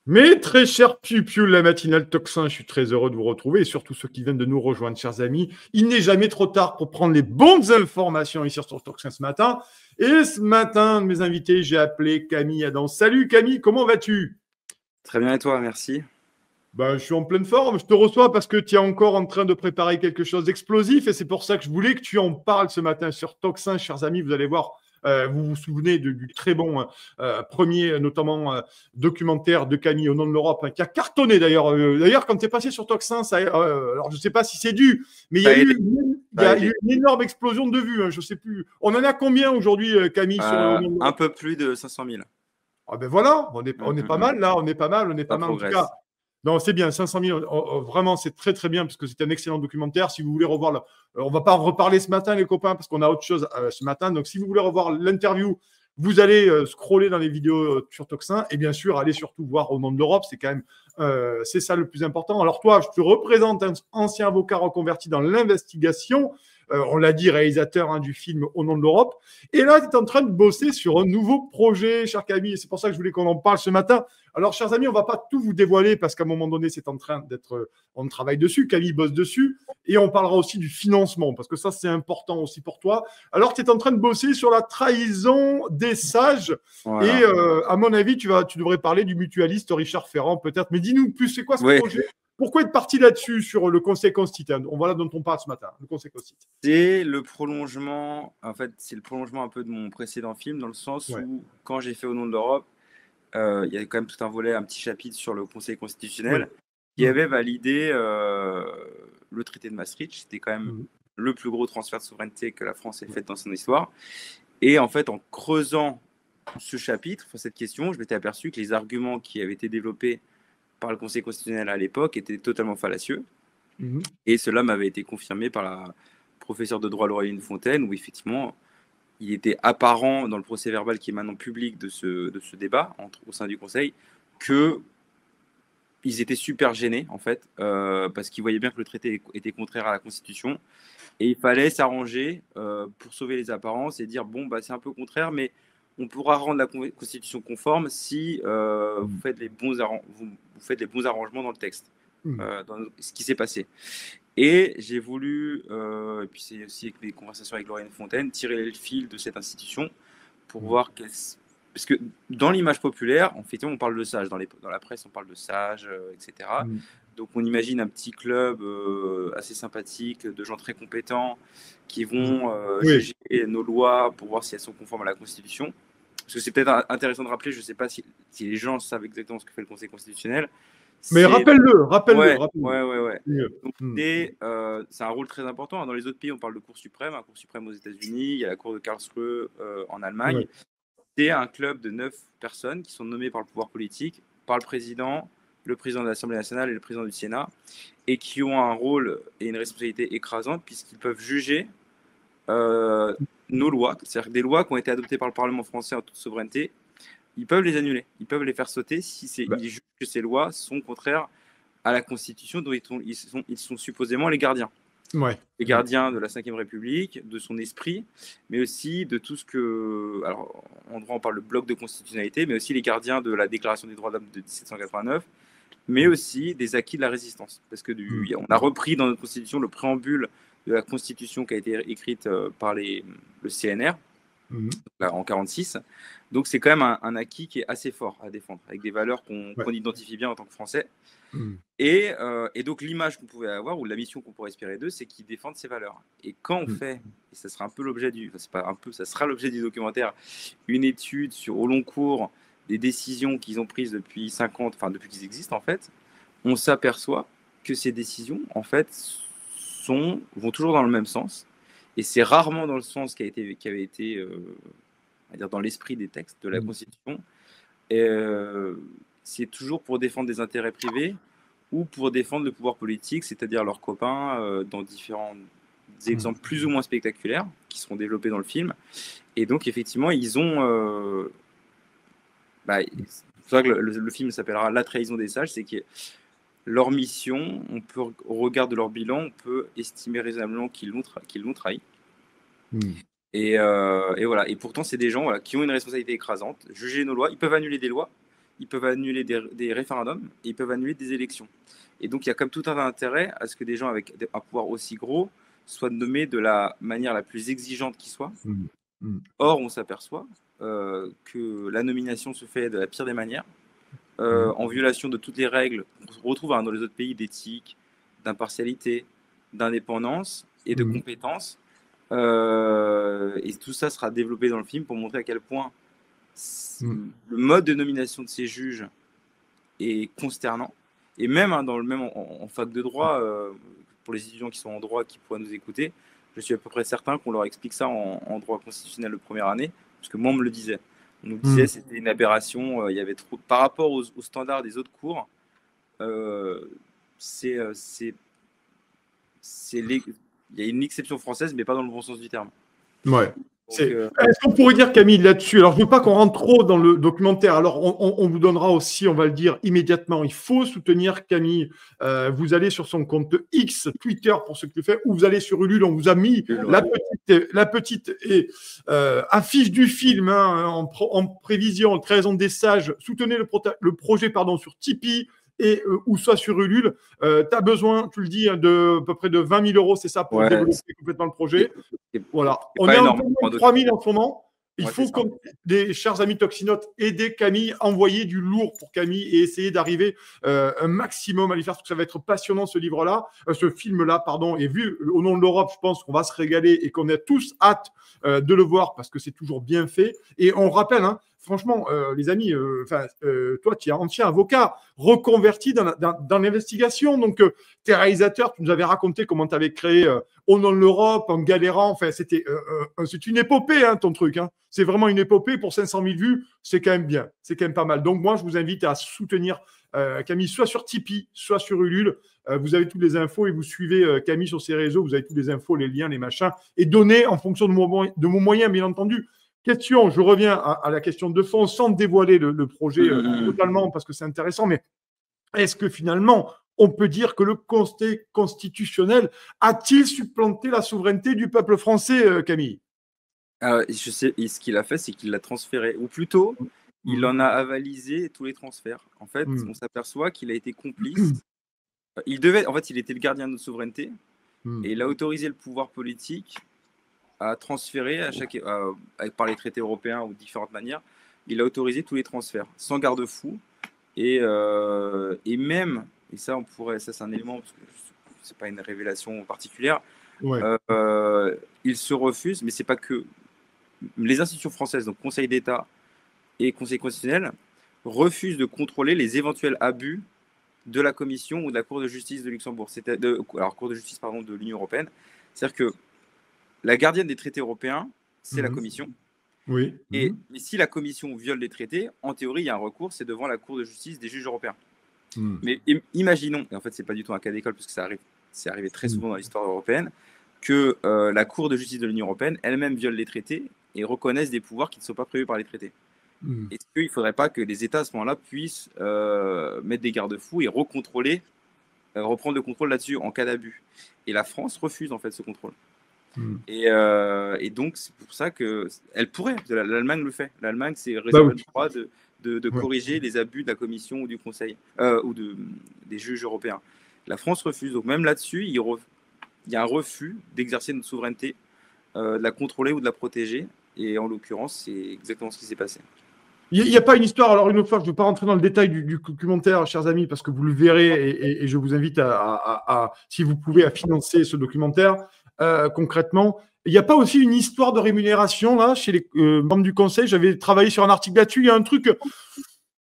Mes très chers piou la matinale Tocsin, je suis très heureux de vous retrouver et surtout ceux qui viennent de nous rejoindre, chers amis. Il n'est jamais trop tard pour prendre les bonnes informations ici sur Tocsin ce matin. Et ce matin, mes invités, j'ai appelé Camille Adam. Salut Camille, comment vas-tu? Très bien et toi, merci. Ben, je suis en pleine forme. Je te reçois parce que tu es encore en train de préparer quelque chose d'explosif et c'est pour ça que je voulais que tu en parles ce matin sur Toxin, chers amis. Vous allez voir, vous vous souvenez du très bon premier, notamment documentaire de Camille au nom de l'Europe, hein, qui a cartonné d'ailleurs. D'ailleurs, quand tu es passé sur Toxin, ça, alors je ne sais pas si c'est dû, mais il y Ça a a aidé, eu, il y ça a a eu aidé. une énorme explosion de vues. Hein, je ne sais plus. On en a combien aujourd'hui, Camille, sur au nom de Un l'Europe? peu plus de 500 000. Ah ben voilà, on est pas mal Mm. là, on est pas mal, on est pas Ça mal en tout cas. progresse. Non, c'est bien, 500 000, vraiment, c'est très très bien parce que c'est un excellent documentaire. Si vous voulez revoir, on va pas en reparler ce matin, les copains, parce qu'on a autre chose ce matin. Donc, si vous voulez revoir l'interview, vous allez scroller dans les vidéos sur Toxin et bien sûr, allez surtout voir au nom de l'Europe. C'est quand même, c'est ça le plus important. Alors, toi, je te représente un ancien avocat reconverti dans l'investigation. On l'a dit, réalisateur hein, du film Au nom de l'Europe. Et là, tu es en train de bosser sur un nouveau projet, cher Camille. Et c'est pour ça que je voulais qu'on en parle ce matin. Alors, chers amis, on ne va pas tout vous dévoiler parce qu'à un moment donné, c'est en train d'être. On travaille dessus, Camille bosse dessus. Et on parlera aussi du financement parce que ça, c'est important aussi pour toi. Alors, tu es en train de bosser sur la trahison des sages. Et Voilà. à mon avis, tu devrais parler du mutualiste Richard Ferrand, peut-être. Mais dis-nous plus, c'est quoi ce Oui, projet? Pourquoi être parti là-dessus sur le Conseil constitutionnel? Voilà dont on parle ce matin, le Conseil constitutionnel. c'est le prolongement. En fait, c'est le prolongement un peu de mon précédent film, dans le sens Ouais. où, quand j'ai fait Au nom de l'Europe, il y a quand même tout un volet, un petit chapitre sur le Conseil Oui. constitutionnel qui Mmh. avait validé le traité de Maastricht. C'était quand même Mmh. le plus gros transfert de souveraineté que la France ait fait dans son histoire. Et en fait, en creusant ce chapitre, enfin, cette question, je m'étais aperçu que les arguments qui avaient été développés par le Conseil constitutionnel à l'époque étaient totalement fallacieux. Mmh. Et cela m'avait été confirmé par la professeure de droit Laureline Fontaine, où effectivement, il était apparent dans le procès verbal qui est maintenant public de ce débat au sein du Conseil que ils étaient super gênés, en fait, parce qu'ils voyaient bien que le traité était contraire à la Constitution. Et il fallait s'arranger pour sauver les apparences et dire, bon, bah, c'est un peu contraire, mais on pourra rendre la Constitution conforme si vous faites vous faites les bons arrangements dans le texte, Mmh. dans ce qui s'est passé. Et j'ai voulu, et puis c'est aussi avec mes conversations avec Lauriane Fontaine, tirer le fil de cette institution pour Mmh. voir parce que dans l'image populaire, effectivement, on parle de sages. Dans la presse, on parle de sages, etc. Mmh. Donc on imagine un petit club assez sympathique, de gens très compétents qui Mmh. vont Oui. juger nos lois pour voir si elles sont conformes à la Constitution. Parce que c'est peut-être intéressant de rappeler, je ne sais pas si les gens savent exactement ce que fait le Conseil constitutionnel. Mais C'est rappelle-le, rappelle-le, Ouais, rappelle-le. ouais, ouais, ouais. C'est mieux. Donc Mmh. c'est un rôle très important. Dans les autres pays, on parle de Cour suprême, un Cour suprême aux États-Unis, il y a la Cour de Karlsruhe en Ouais. Allemagne. C'est un club de 9 personnes qui sont nommées par le pouvoir politique, par le président de l'Assemblée nationale et le président du Sénat, et qui ont un rôle et une responsabilité écrasante puisqu'ils peuvent juger euh, nos lois, c'est-à-dire des lois qui ont été adoptées par le Parlement français en toute souveraineté. Ils peuvent les annuler, ils peuvent les faire sauter si Bah, ils jugent que ces lois sont contraires à la Constitution dont ils sont supposément les gardiens. ouais. Les Mmh. gardiens de la Ve République, de son esprit, mais aussi de tout ce que... Alors, en droit, on parle de bloc de constitutionnalité, mais aussi les gardiens de la Déclaration des droits de l'homme de 1789, mais Mmh. aussi des acquis de la résistance. Parce que Mmh. on a repris dans notre Constitution le préambule de la Constitution qui a été écrite par le CNR, Mmh. là, en 1946. Donc c'est quand même un acquis qui est assez fort à défendre, avec des valeurs qu'on Ouais. identifie bien en tant que Français. Mmh. Et donc l'image qu'on pouvait avoir, ou la mission qu'on pourrait espérer d'eux, c'est qu'ils défendent ces valeurs. Et quand on Mmh. fait, et ça sera un peu l'objet du, enfin, c'est pas un peu, ça sera l'objet du documentaire, une étude sur au long cours des décisions qu'ils ont prises depuis 50, enfin depuis qu'ils existent en fait, on s'aperçoit que ces décisions en fait vont toujours dans le même sens. Et c'est rarement dans le sens qui avait été on va dire dans l'esprit des textes de la Mmh. Constitution. Et c'est toujours pour défendre des intérêts privés ou pour défendre le pouvoir politique, c'est-à-dire leurs copains, dans différents Mmh. exemples plus ou moins spectaculaires qui seront développés dans le film. Et donc, effectivement, ils ont. C'est pour ça que le film s'appellera La trahison des sages, c'est que leur mission, au regard de leur bilan, on peut estimer raisonnablement qu'ils l'ont trahi. Mmh. Et voilà. Et pourtant, c'est des gens voilà, qui ont une responsabilité écrasante. Juger nos lois, ils peuvent annuler des lois, ils peuvent annuler des référendums et ils peuvent annuler des élections. Et donc, il y a comme tout un intérêt à ce que des gens avec un pouvoir aussi gros soient nommés de la manière la plus exigeante qui soit. Mmh. Mmh. Or, on s'aperçoit que la nomination se fait de la pire des manières, en violation de toutes les règles qu'on se retrouve dans les autres pays d'éthique, d'impartialité, d'indépendance et de compétence. Et tout ça sera développé dans le film pour montrer à quel point le mode de nomination de ces juges est consternant. Et même, hein, en fac de droit, pour les étudiants qui sont en droit, qui pourraient nous écouter, je suis à peu près certain qu'on leur explique ça en droit constitutionnel de première année, parce que moi, on me le disait. On nous disait que c'était une aberration, il y avait trop... Par rapport aux standards des autres cours, il y a une exception française, mais pas dans le bon sens du terme. Ouais. Est-ce qu'on pourrait dire, Camille, là-dessus, alors je ne veux pas qu'on rentre trop dans le documentaire, alors on vous donnera aussi, on va le dire immédiatement, il faut soutenir Camille. Vous allez sur son compte X, Twitter pour ceux qui le font, ou vous allez sur Ulule, on vous a mis la petite affiche du film hein, en prévision, Trahison des sages, soutenez le projet sur Tipeee, et ou soit sur Ulule, tu as besoin, tu le dis, de à peu près de 20 000 euros, c'est ça, pour développer complètement le projet. Voilà. On est un peu moins de 3 000 en ce moment. Il faut, comme des chers amis Toxinotes, aider Camille, envoyer du lourd pour Camille et essayer d'arriver un maximum à lui faire, parce que ça va être passionnant ce livre-là, ce film-là, pardon. Et vu au nom de l'Europe, je pense qu'on va se régaler et qu'on a tous hâte de le voir parce que c'est toujours bien fait. Et on rappelle, hein, franchement, les amis, toi, tu es ancien avocat, reconverti dans l'investigation. Donc, tu es réalisateur, tu nous avais raconté comment tu avais créé Au nom de l'Europe, en galérant. Enfin, c'est une épopée, hein, ton truc. Hein. C'est vraiment une épopée. Pour 500 000 vues, c'est quand même bien. C'est quand même pas mal. Donc, moi, je vous invite à soutenir Camille, soit sur Tipeee, soit sur Ulule. Vous avez toutes les infos et vous suivez Camille sur ses réseaux. Vous avez toutes les infos, les liens, les machins. Et donnez en fonction de mon moyen, bien entendu. Question, je reviens à la question de fond, sans dévoiler le projet totalement, parce que c'est intéressant, mais est-ce que finalement, on peut dire que le Conseil constitutionnel a-t-il supplanté la souveraineté du peuple français, Camille? Je sais, et ce qu'il a fait, c'est qu'il l'a transféré, ou plutôt, il en a avalisé tous les transferts. En fait, on s'aperçoit qu'il a été complice. Il était le gardien de notre souveraineté, et il a autorisé le pouvoir politique à transférer par les traités européens ou de différentes manières. Il a autorisé tous les transferts sans garde-fou et même, et ça c'est un élément parce que c'est pas une révélation particulière. Il se refuse, mais c'est pas que les institutions françaises, donc Conseil d'État et Conseil constitutionnel, refusent de contrôler les éventuels abus de la Commission ou de la Cour de justice de Luxembourg, Cour de justice de l'Union européenne. C'est-à-dire que la gardienne des traités européens, c'est la Commission. Oui. Mais si la Commission viole les traités, en théorie, il y a un recours, c'est devant la Cour de justice des juges européens. Mais imaginons, et en fait, ce n'est pas du tout un cas d'école, parce que c'est arrivé très souvent dans l'histoire européenne, que la Cour de justice de l'Union européenne elle-même viole les traités et reconnaisse des pouvoirs qui ne sont pas prévus par les traités. Est-ce qu'il ne faudrait pas que les États, à ce moment-là, puissent mettre des garde-fous et reprendre le contrôle là-dessus en cas d'abus? Et la France refuse, en fait, ce contrôle. Et donc, c'est pour ça qu'elle pourrait. L'Allemagne le fait. L'Allemagne s'est réservé le droit de corriger les abus de la Commission ou du Conseil ou des juges européens. La France refuse. Donc, même là-dessus, il y a un refus d'exercer notre souveraineté, de la contrôler ou de la protéger. Et en l'occurrence, c'est exactement ce qui s'est passé. Il n'y a pas une histoire, alors une autre fois, je ne veux pas rentrer dans le détail du documentaire, chers amis, parce que vous le verrez et je vous invite si vous pouvez, à financer ce documentaire concrètement. Il n'y a pas aussi une histoire de rémunération là chez les membres du conseil? J'avais travaillé sur un article là-dessus. Il y a un truc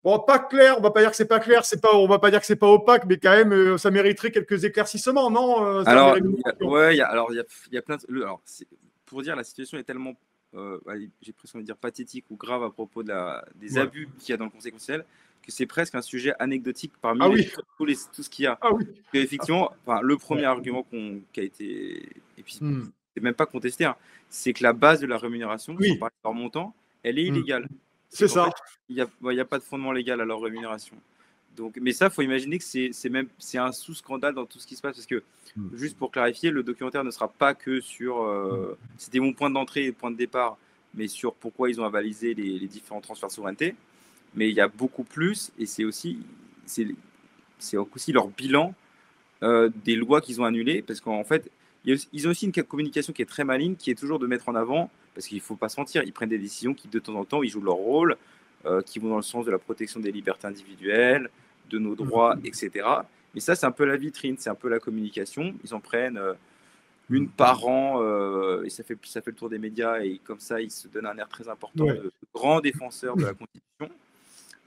pas clair. On ne va pas dire que c'est pas clair. On ne va pas dire que c'est pas opaque, mais quand même, ça mériterait quelques éclaircissements, non? Alors, il y a plein de... pour dire, la situation est tellement, j'ai presque envie de dire pathétique ou grave à propos des abus qu'il y a dans le Conseil constitutionnel, que c'est presque un sujet anecdotique parmi tout ce qu'il y a. Effectivement, le premier argument qui a été, et puis c'est même pas contesté, hein, c'est que la base de la rémunération, sans parler de leur montant, elle est illégale. C'est ça. Il n'y a pas de fondement légal à leur rémunération. Donc, mais ça, il faut imaginer que c'est un sous-scandale dans tout ce qui se passe, parce que, juste pour clarifier, le documentaire ne sera pas que sur... c'était mon point d'entrée et point de départ, mais sur pourquoi ils ont avalisé les différents transferts de souveraineté. mais il y a beaucoup plus, et c'est aussi leur bilan des lois qu'ils ont annulées, parce qu'en fait, ils ont aussi une communication qui est très maligne, qui est toujours de mettre en avant, parce qu'il ne faut pas se mentir, ils prennent des décisions qui, de temps en temps, ils jouent leur rôle, qui vont dans le sens de la protection des libertés individuelles, de nos droits, etc. Mais ça, c'est un peu la vitrine, c'est un peu la communication. Ils en prennent une par an, et ça fait le tour des médias, et comme ça, ils se donnent un air très important de grand défenseur de la Constitution.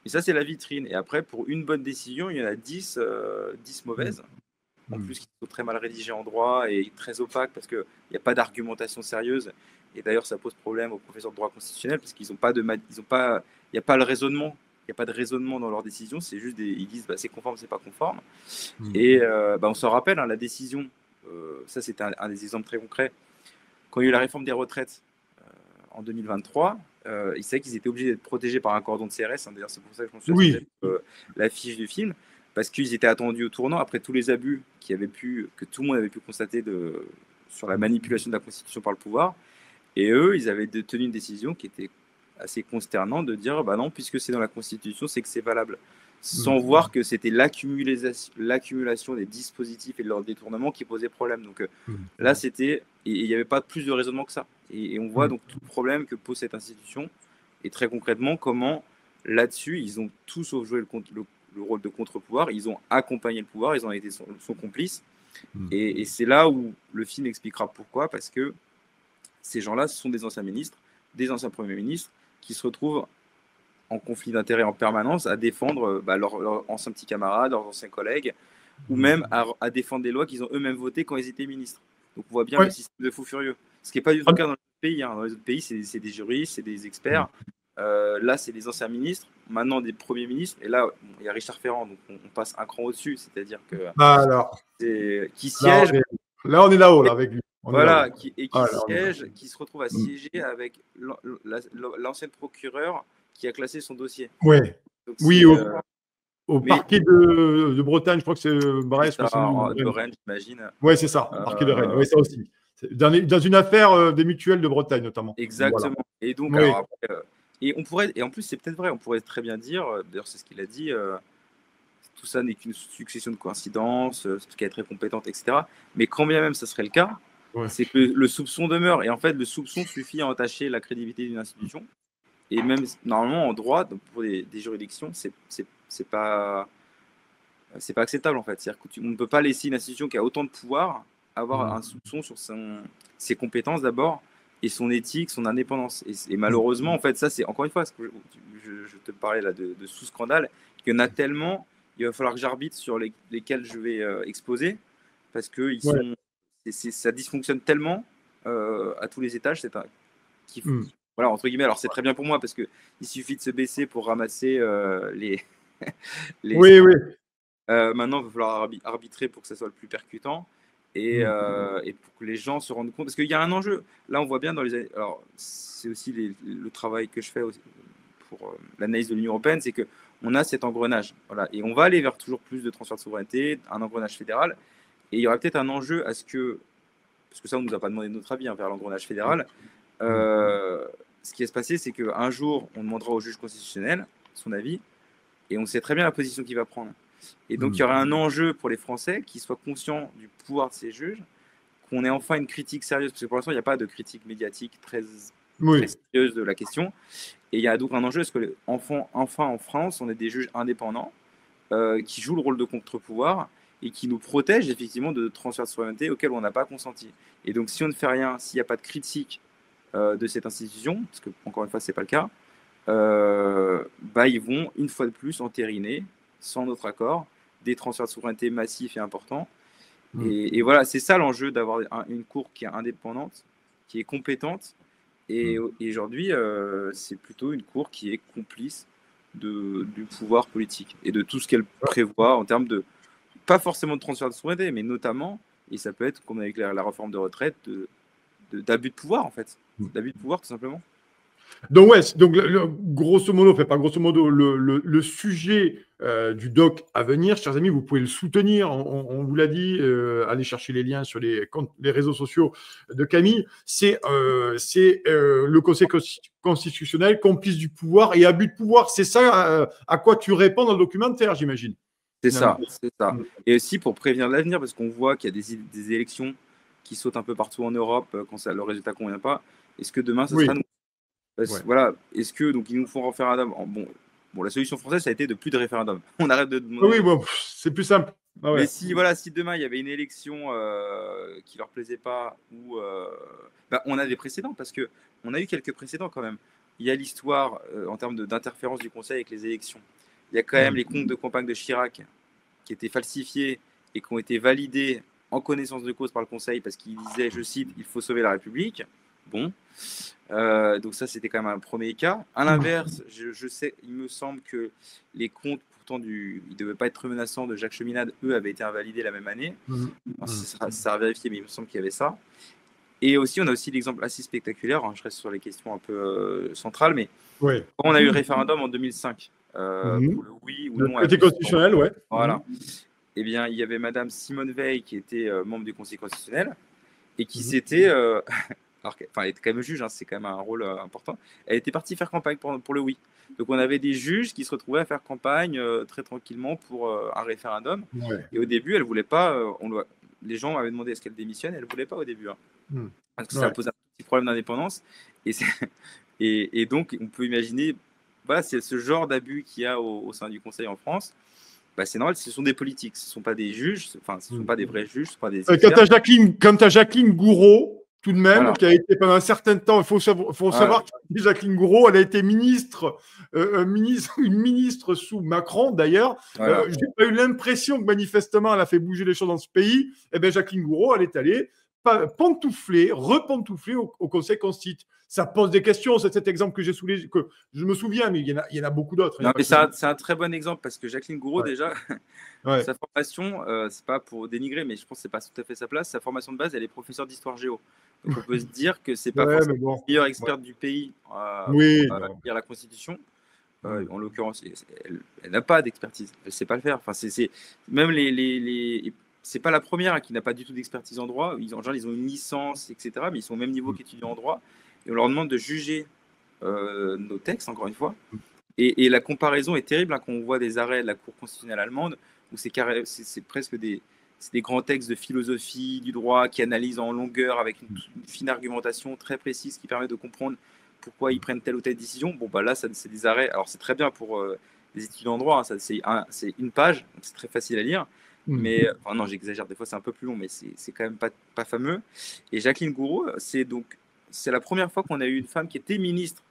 Et ça, c'est la vitrine. Et après, pour une bonne décision, il y en a 10 mauvaises. En plus, qui sont très mal rédigées en droit et très opaques parce qu'il n'y a pas d'argumentation sérieuse. Et d'ailleurs, ça pose problème aux professeurs de droit constitutionnel parce qu'ils n'ont pas il n'y a pas le raisonnement. Il n'y a pas de raisonnement dans leurs décisions. C'est juste ils disent c'est conforme, c'est pas conforme. Et on se rappelle, la décision, ça c'était un des exemples très concrets. Quand il y a eu la réforme des retraites en 2023, ils savaient qu'ils étaient obligés d'être protégés par un cordon de CRS. D'ailleurs, c'est pour ça que je me suis l'affiche du film. Parce qu'ils étaient attendus au tournant après tous les abus que tout le monde avait pu constater sur la manipulation de la Constitution par le pouvoir. Et eux, ils avaient tenu une décision qui était assez consternante de dire non, puisque c'est dans la Constitution, c'est que c'est valable. Sans voir que c'était l'accumulation des dispositifs et de leur détournement qui posait problème. Donc là, et il n'y avait pas plus de raisonnement que ça. Et on voit donc tout le problème que pose cette institution. Et très concrètement, comment là-dessus, ils ont tous sauf joué le rôle de contre-pouvoir, ils ont accompagné le pouvoir, ils ont été son complice. Et c'est là où le film expliquera pourquoi, parce que ces gens-là, ce sont des anciens ministres, des anciens premiers ministres, qui se retrouvent en conflit d'intérêts en permanence à défendre leurs anciens petits camarades, leurs anciens collègues, ou même à défendre des lois qu'ils ont eux-mêmes votées quand ils étaient ministres. Donc on voit bien le système de fou furieux. Ce qui n'est pas du tout le cas dans les autres pays. Dans les autres pays, c'est des juristes, c'est des experts. Là, c'est des anciens ministres, maintenant des premiers ministres, et là, il y a Richard Ferrand, donc on passe un cran au-dessus, c'est-à-dire qui siège. Là, on est là-haut, là, avec lui. Qui se retrouve à siéger avec l'ancienne procureure qui a classé son dossier. Au parquet de Bretagne, je crois que c'est Brest. De Rennes, j'imagine. Oui, c'est ça, parquet de Rennes. Oui, ça aussi. Dans une affaire des mutuelles de Bretagne, notamment. Exactement. Voilà. Et donc, alors, après, et en plus, c'est peut-être vrai, on pourrait très bien dire, d'ailleurs, c'est ce qu'il a dit, tout ça n'est qu'une succession de coïncidences, ce qui est très compétente, etc. Mais quand bien même ça serait le cas, c'est que le soupçon demeure. Et en fait, le soupçon suffit à entacher la crédibilité d'une institution. Et même, normalement, en droit, donc pour des juridictions, c'est pas acceptable, en fait. C'est-à-dire qu'on ne peut pas laisser une institution qui a autant de pouvoir avoir un soupçon sur ses compétences d'abord, et son éthique, son indépendance. Et malheureusement, en fait, ça, c'est encore une fois, je te parlais là de sous-scandale, qu'il y en a tellement, il va falloir que j'arbitre sur lesquels je vais exposer, parce que ça dysfonctionne tellement à tous les étages. Voilà, entre guillemets, alors c'est très bien pour moi, parce qu'il suffit de se baisser pour ramasser les maintenant, il va falloir arbitrer pour que ça soit le plus percutant. Et pour que les gens se rendent compte, parce qu'il y a un enjeu. Là, on voit bien dans les. Alors, c'est aussi le travail que je fais aussi pour l'analyse de l'Union européenne, c'est qu'on a cet engrenage. Voilà, et on va aller vers toujours plus de transfert de souveraineté, un engrenage fédéral. Et il y aura peut-être un enjeu à ce que. Parce que ça, on ne nous a pas demandé notre avis vers l'engrenage fédéral. Ce qui va se passer, c'est qu'un jour, on demandera au juge constitutionnel son avis, et on sait très bien la position qu'il va prendre. Et donc, il y aura un enjeu pour les Français qui soient conscients du pouvoir de ces juges, qu'on ait enfin une critique sérieuse, parce que pour l'instant, il n'y a pas de critique médiatique très sérieuse de la question. Et il y a donc un enjeu, parce que enfin en France, on est des juges indépendants qui jouent le rôle de contre-pouvoir et qui nous protègent effectivement de transferts de souveraineté auxquels on n'a pas consenti. Et donc, si on ne fait rien, s'il n'y a pas de critique de cette institution, parce que, encore une fois, ce n'est pas le cas, ils vont, une fois de plus, entériner sans notre accord, des transferts de souveraineté massifs et importants. Et voilà, c'est ça l'enjeu d'avoir une cour qui est indépendante, qui est compétente. Et aujourd'hui, c'est plutôt une cour qui est complice du pouvoir politique et de tout ce qu'elle prévoit en termes de, pas forcément de transfert de souveraineté, mais notamment, et ça peut être, comme avec la réforme de retraite, d'abus de pouvoir, en fait. D'abus de pouvoir, tout simplement. Donc, ouais, donc grosso modo, pas grosso modo, le sujet du doc à venir, chers amis, vous pouvez le soutenir. On vous l'a dit, allez chercher les liens sur les réseaux sociaux de Camille. C'est le Conseil constitutionnel, complice du pouvoir et abus de pouvoir. C'est ça à quoi tu réponds dans le documentaire, j'imagine. C'est ça, c'est ça. Et aussi pour prévenir l'avenir, parce qu'on voit qu'il y a des élections qui sautent un peu partout en Europe quand le résultat ne convient pas. Est-ce que demain, ça sera nous? Voilà. Est-ce que donc ils nous font un référendum? Bon, la solution française, ça a été de plus de référendum. On arrête de demander. Oui, bon, c'est plus simple. Ah ouais. Mais si demain il y avait une élection qui leur plaisait pas, ou on a des précédents, parce que on a eu quelques précédents quand même. Il y a l'histoire en termes d'interférence du Conseil avec les élections. Il y a quand même les comptes de campagne de Chirac qui étaient falsifiés et qui ont été validés en connaissance de cause par le Conseil parce qu'il disait, je cite, il faut sauver la République. Bon, donc ça c'était quand même un premier cas. À l'inverse, je sais, il me semble que les comptes pourtant ils ne devaient pas être menaçants de Jacques Cheminade, eux avaient été invalidés la même année. Ça sera vérifié, mais il me semble qu'il y avait ça. Et aussi, on a aussi l'exemple assez spectaculaire, je reste sur les questions un peu centrales, mais quand on a eu le référendum en 2005, pour le oui ou non. Côté constitutionnel, ouais. Voilà. Eh bien, il y avait Madame Simone Veil qui était membre du Conseil constitutionnel et qui s'était... elle était quand même juge, c'est quand même un rôle important. Elle était partie faire campagne pour le oui. Donc, on avait des juges qui se retrouvaient à faire campagne très tranquillement pour un référendum. Et au début, elle ne voulait pas... les gens avaient demandé est-ce qu'elle démissionne. Elle ne voulait pas au début. Parce que ça pose un petit problème d'indépendance. Et donc, on peut imaginer... Voilà, c'est ce genre d'abus qu'il y a au sein du Conseil en France. C'est normal, ce sont des politiques, ce ne sont pas des juges, ce ne sont pas des vrais juges, ce ne sont pas des experts. Quand tu as Jacqueline Gouraud, tout de même, qui a été pendant un certain temps, il faut savoir que Jacqueline Gouraud, elle a été ministre, une ministre sous Macron d'ailleurs. Je n'ai pas eu l'impression que manifestement elle a fait bouger les choses dans ce pays. Eh bien, Jacqueline Gouraud, elle est allée repantoufler au Conseil constitutionnel. Ça pose des questions, c'est cet exemple que j'ai soulevé, que je me souviens, mais il y en a beaucoup d'autres. C'est un très bon exemple parce que Jacqueline Gouraud, déjà, sa formation, c'est pas pour dénigrer, mais je pense que c'est pas tout à fait sa place. Sa formation de base, elle est professeure d'histoire géo. Donc on peut se dire que c'est pas forcément la meilleure experte du pays pour lire la Constitution. En l'occurrence, elle n'a pas d'expertise, elle ne sait pas le faire. Enfin, même c'est pas la première qui n'a pas du tout d'expertise en droit. En général, ils ont une licence, etc., mais ils sont au même niveau qu'étudiants en droit. Et on leur demande de juger nos textes, encore une fois. Et la comparaison est terrible quand on voit des arrêts de la Cour constitutionnelle allemande, où c'est presque des grands textes de philosophie du droit qui analysent en longueur avec une fine argumentation très précise qui permet de comprendre pourquoi ils prennent telle ou telle décision. Là, c'est des arrêts. Alors, c'est très bien pour les étudiants en droit. C'est une page, donc c'est très facile à lire. Mais, non, j'exagère, des fois c'est un peu plus long, mais c'est quand même pas fameux. Et Jacqueline Gouraud, c'est la première fois qu'on a eu une femme qui était ministre.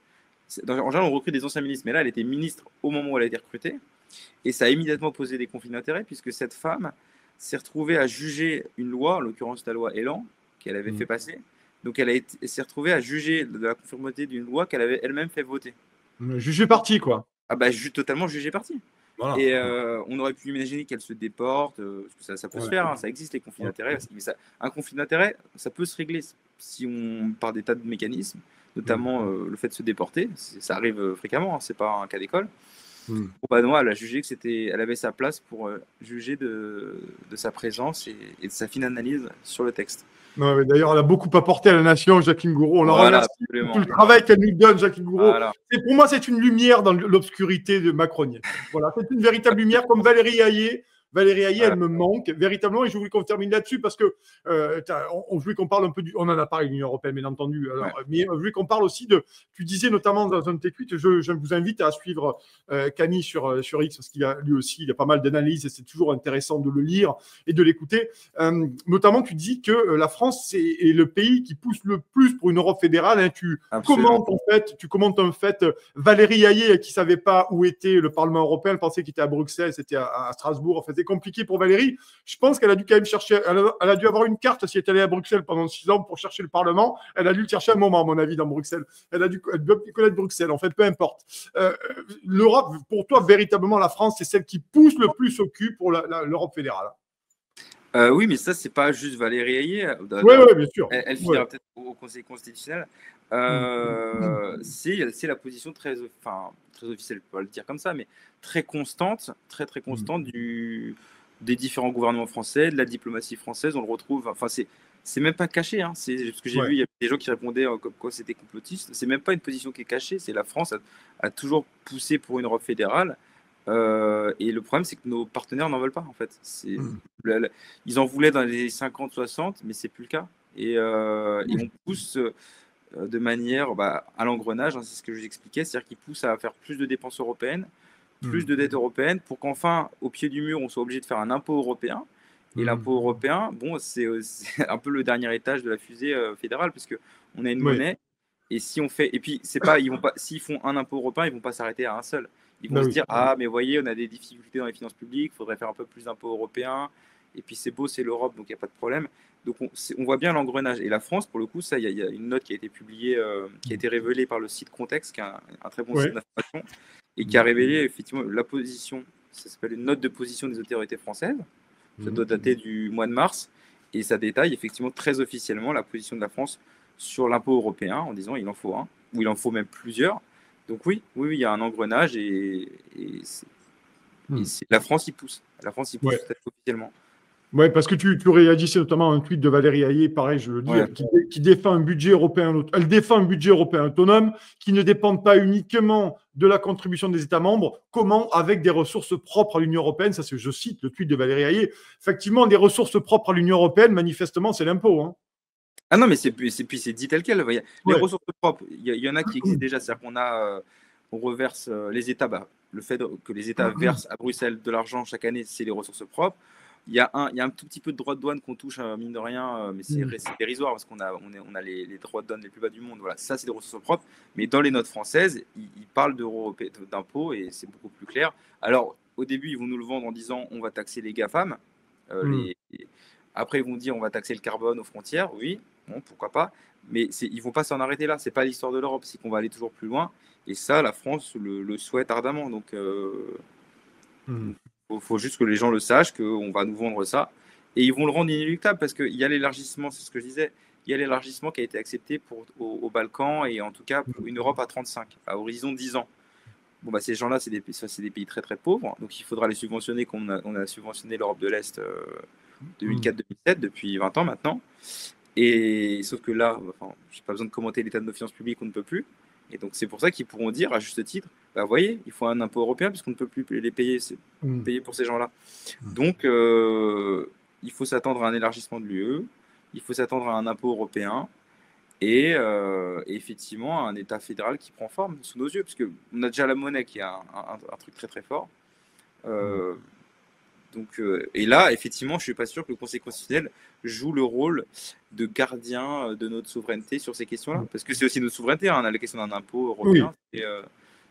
En général, on recrute des anciens ministres, mais là, elle était ministre au moment où elle a été recrutée. Et ça a immédiatement posé des conflits d'intérêts, puisque cette femme s'est retrouvée à juger une loi, en l'occurrence la loi Elan, qu'elle avait fait passer. Donc, elle s'est retrouvée à juger de la conformité d'une loi qu'elle avait elle-même fait voter. Jugée partie, quoi. Totalement jugée partie. Voilà. Et on aurait pu imaginer qu'elle se déporte, parce que ça peut se faire, ça existe les conflits d'intérêts. Mais un conflit d'intérêts, ça peut se régler si on par des tas de mécanismes, notamment le fait de se déporter. Ça arrive fréquemment, c'est pas un cas d'école. Non, elle a jugé elle avait sa place pour juger de sa présence et de sa fine analyse sur le texte. D'ailleurs, elle a beaucoup apporté à la nation, Jacqueline Gouraud. On la remercie pour tout le travail qu'elle nous donne, Jacqueline Gouraud. Et pour moi, c'est une lumière dans l'obscurité de macronienne. Voilà, c'est une véritable lumière, comme Valérie Hayé. Elle me manque véritablement, et je voulais qu'on termine là-dessus parce que on voulait qu'on parle un peu on en a parlé de l'Union européenne, bien entendu, mais je voulais qu'on parle aussi tu disais notamment dans un de tes tweets, je vous invite à suivre Camille sur X parce qu'il a lui aussi, il a pas mal d'analyses et c'est toujours intéressant de le lire et de l'écouter. Notamment, tu dis que la France est le pays qui pousse le plus pour une Europe fédérale. Tu commentes en fait Valérie Hayé qui savait pas où était le Parlement européen, elle pensait qu'il était à Bruxelles, c'était à Strasbourg. En fait, c'est compliqué pour Valérie. Je pense qu'elle a dû quand même chercher. Elle a dû avoir une carte si elle est allée à Bruxelles pendant 6 ans pour chercher le Parlement. Elle a dû le chercher un moment, à mon avis, dans Bruxelles. Elle doit connaître Bruxelles. En fait, peu importe. L'Europe, pour toi, véritablement, la France, c'est celle qui pousse le plus au cul pour l'Europe fédérale. Oui, mais ça, c'est pas juste Valérie Ayé. Oui, bien sûr. Elle Ouais. finira peut-être au Conseil constitutionnel. Mm. C'est la position très, enfin, très officielle, je peux pas le dire comme ça, mais très constante, très Mm. constante des différents gouvernements français, de la diplomatie française. On le retrouve. Enfin, c'est même pas caché. Hein. C'est ce que j'ai Ouais. vu. Il y a des gens qui répondaient comme quoi c'était complotiste. C'est même pas une position qui est cachée. C'est la France a toujours poussé pour une Europe fédérale. Et le problème, c'est que nos partenaires n'en veulent pas, en fait. Mm. Ils en voulaient dans les 50-60, mais c'est plus le cas. Et on pousse de manière à l'engrenage, hein, c'est ce que je vous expliquais, c'est-à-dire qu'ils poussent à faire plus de dépenses européennes, plus Mm. de dettes européennes, pour qu'enfin, au pied du mur, on soit obligé de faire un impôt européen. Et Mm. l'impôt européen, bon, c'est un peu le dernier étage de la fusée fédérale, parce qu'on a une Oui. monnaie. Et si on fait, et puis c'est pas, ils vont pas, s'ils font un impôt européen, ils vont pas s'arrêter à un seul. Ils vont Bah se oui. dire, ah, mais voyez, on a des difficultés dans les finances publiques, il faudrait faire un peu plus d'impôts européens. Et puis c'est beau, c'est l'Europe, donc il n'y a pas de problème. Donc on voit bien l'engrenage. Et la France, pour le coup, ça, il y a une note qui a été publiée, qui a été révélée par le site Context, qui est un très bon site Ouais. d'information, et qui a révélé effectivement la position, ça s'appelle une note de position des autorités françaises. Ça Mm. doit dater du mois de mars. Et ça détaille effectivement très officiellement la position de la France sur l'impôt européen en disant il en faut un, ou il en faut même plusieurs. Donc oui, il y a un engrenage et Mm. la France y pousse. La France y pousse Ouais. tout à fait officiellement. Ouais, parce que tu réagissais notamment à un tweet de Valérie Ayé, pareil, je le dis, Ouais. qui défend un budget européen. Elle défend un budget européen autonome qui ne dépend pas uniquement de la contribution des États membres. Comment, avec des ressources propres à l'Union européenne, ça c'est, je cite le tweet de Valérie Ayé, effectivement, des ressources propres à l'Union européenne, manifestement, c'est l'impôt. Hein. Ah non, mais c'est dit tel quel. Les Ouais. ressources propres, il y en a qui existent déjà. C'est-à-dire on reverse les États, le fait que les États versent à Bruxelles de l'argent chaque année, c'est les ressources propres. Il y a un tout petit peu de droits de douane qu'on touche, mine de rien, mais c'est dérisoire parce on a les droits de douane les plus bas du monde. Voilà, ça, c'est des ressources propres. Mais dans les notes françaises, ils parlent d'impôts et c'est beaucoup plus clair. Alors, au début, ils vont nous le vendre en disant on va taxer les GAFAM. Après, ils vont dire on va taxer le carbone aux frontières. Oui, bon, pourquoi pas. Mais ils ne vont pas s'en arrêter là. Ce n'est pas l'histoire de l'Europe, c'est qu'on va aller toujours plus loin. Et ça, la France le souhaite ardemment. Donc, faut juste que les gens le sachent, qu'on va nous vendre ça. Et ils vont le rendre inéluctable parce qu'il y a l'élargissement, c'est ce que je disais, il y a l'élargissement qui a été accepté au Balkan et en tout cas pour une Europe à 35, à horizon 10 ans. Bon, ces gens-là, c'est des pays très très pauvres, donc il faudra les subventionner comme on a subventionné l'Europe de l'Est 2004-2007, depuis 20 ans maintenant. Et sauf que là, je n'ai pas besoin de commenter l'état de nos finances publiques, on ne peut plus. Et donc c'est pour ça qu'ils pourront dire à juste titre, voyez, il faut un impôt européen puisqu'on ne peut plus les payer, payer pour ces gens-là. Donc il faut s'attendre à un élargissement de l'UE, il faut s'attendre à un impôt européen et effectivement à un État fédéral qui prend forme sous nos yeux, parce qu'on a déjà la monnaie qui est un truc très très fort. Et là, effectivement, je ne suis pas sûr que le Conseil constitutionnel joue le rôle de gardien de notre souveraineté sur ces questions-là. Parce que c'est aussi notre souveraineté. Hein. On a la question d'un impôt européen. Oui.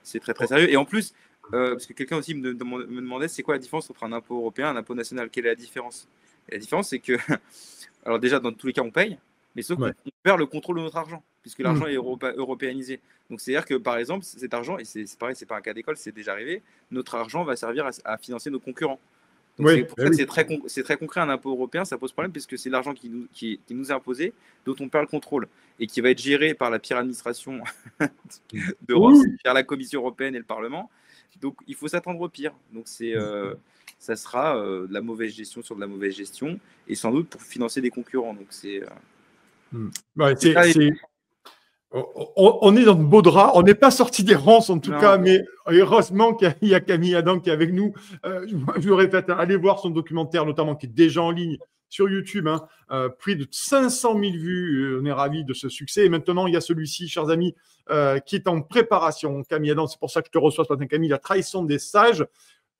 C'est très, très sérieux. Et en plus, parce que quelqu'un aussi me demandait c'est quoi la différence entre un impôt européen et un impôt national. Quelle est la différence? Et la différence, c'est que, alors déjà, dans tous les cas, on paye, mais sauf qu'on perd le contrôle de notre argent, puisque l'argent est européanisé. Donc, c'est-à-dire que, par exemple, cet argent, et c'est pareil, c'est pas un cas d'école, c'est déjà arrivé, notre argent va servir à financer nos concurrents. Donc c'est pour ça que c'est très concret, un impôt européen, ça pose problème puisque c'est l'argent qui nous est imposé, dont on perd le contrôle et qui va être géré par la pire administration d'Europe, par la Commission européenne et le Parlement. Donc il faut s'attendre au pire. Donc ça sera de la mauvaise gestion sur de la mauvaise gestion et sans doute pour financer des concurrents. Donc on est dans de beaux draps. On n'est pas sorti des ronces en tout cas, mais heureusement qu'il y a Camille Adam qui est avec nous. Je le répète, allez voir son documentaire, notamment qui est déjà en ligne sur YouTube. Plus de 500 000 vues. On est ravis de ce succès. Et maintenant, il y a celui-ci, chers amis, qui est en préparation. Camille Adam, c'est pour ça que je te reçois ce matin, Camille, la trahison des sages.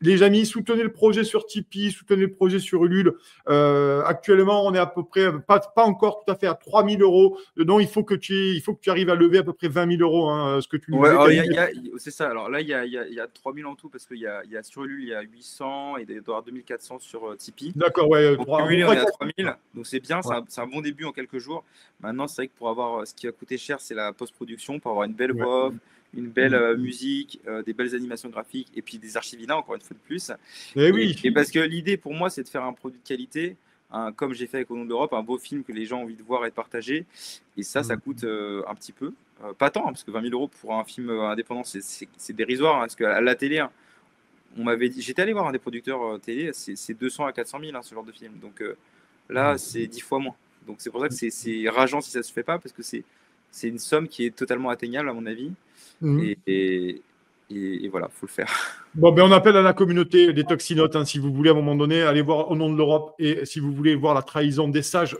Les amis, soutenez le projet sur Tipeee, soutenez le projet sur Ulule. Actuellement, on est à peu près, pas encore tout à fait à 3 000 euros. Donc, il faut que tu arrives à lever à peu près 20 000 euros, ce que tu nous disais. C'est ça. Alors là, il y a 3 000 en tout parce qu'il y a sur Ulule, il y a 800 et il doit y avoir 2 400 sur Tipeee. D'accord, ouais. Donc, cumulé, on est à 3 000. Donc, c'est bien. C'est un bon début en quelques jours. Maintenant, c'est vrai que pour avoir ce qui va coûter cher, c'est la post-production, pour avoir une belle voix off, une belle musique, des belles animations graphiques et puis des archivina, encore une fois de plus. Et parce que l'idée pour moi, c'est de faire un produit de qualité comme j'ai fait avec Au nom de l'Europe, un beau film que les gens ont envie de voir et de partager. Et ça coûte un petit peu. Pas tant, hein, parce que 20 000 euros pour un film indépendant, c'est dérisoire. Hein, parce qu'à la télé, hein, on m'avait dit, j'étais allé voir un des producteurs télé, c'est 200 à 400 000 hein, ce genre de film. Donc là, c'est 10 fois moins. Donc c'est pour ça que c'est rageant si ça se fait pas, parce que c'est une somme qui est totalement atteignable à mon avis. Et voilà, faut le faire. Bon, ben on appelle à la communauté des toxinotes, hein, si vous voulez à un moment donné aller voir Au nom de l'Europe, et si vous voulez voir La trahison des sages,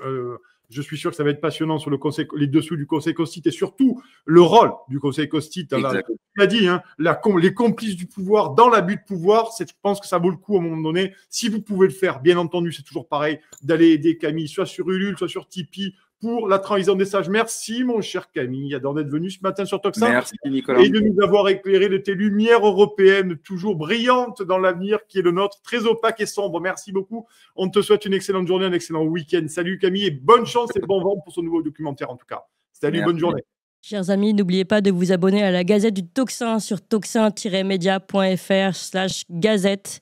je suis sûr que ça va être passionnant sur le conseil, les dessous du Conseil Costite et surtout le rôle du Conseil Costite. Tu l'as dit, hein, les complices du pouvoir dans l'abus de pouvoir. Je pense que ça vaut le coup à un moment donné. Si vous pouvez le faire, bien entendu, c'est toujours pareil, d'aller aider Camille, soit sur Ulule, soit sur Tipeee, pour La trahison des sages. Merci, mon cher Camille, d'être venu ce matin sur Toxin. Merci, Nicolas. Et de nous avoir éclairé de tes lumières européennes, toujours brillantes dans l'avenir qui est le nôtre, très opaque et sombre. Merci beaucoup. On te souhaite une excellente journée, un excellent week-end. Salut, Camille, et bonne chance et bon vent pour son nouveau documentaire, en tout cas. Salut, Merci. Bonne journée. Chers amis, n'oubliez pas de vous abonner à la Gazette du Toxin sur toxin-media.fr/gazette.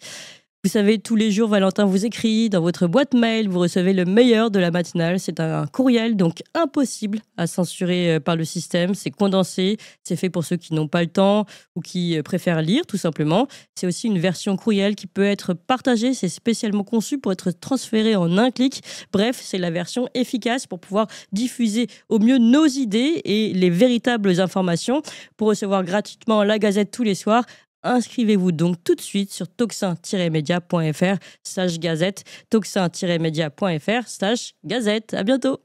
Vous savez, tous les jours, Valentin vous écrit dans votre boîte mail, vous recevez le meilleur de la matinale. C'est un courriel, donc impossible à censurer par le système. C'est condensé, c'est fait pour ceux qui n'ont pas le temps ou qui préfèrent lire, tout simplement. C'est aussi une version courriel qui peut être partagée. C'est spécialement conçu pour être transféré en un clic. Bref, c'est la version efficace pour pouvoir diffuser au mieux nos idées et les véritables informations. Pour recevoir gratuitement la Gazette tous les soirs, inscrivez-vous donc tout de suite sur toxin-media.fr/gazette, toxin-media.fr/gazette. À bientôt.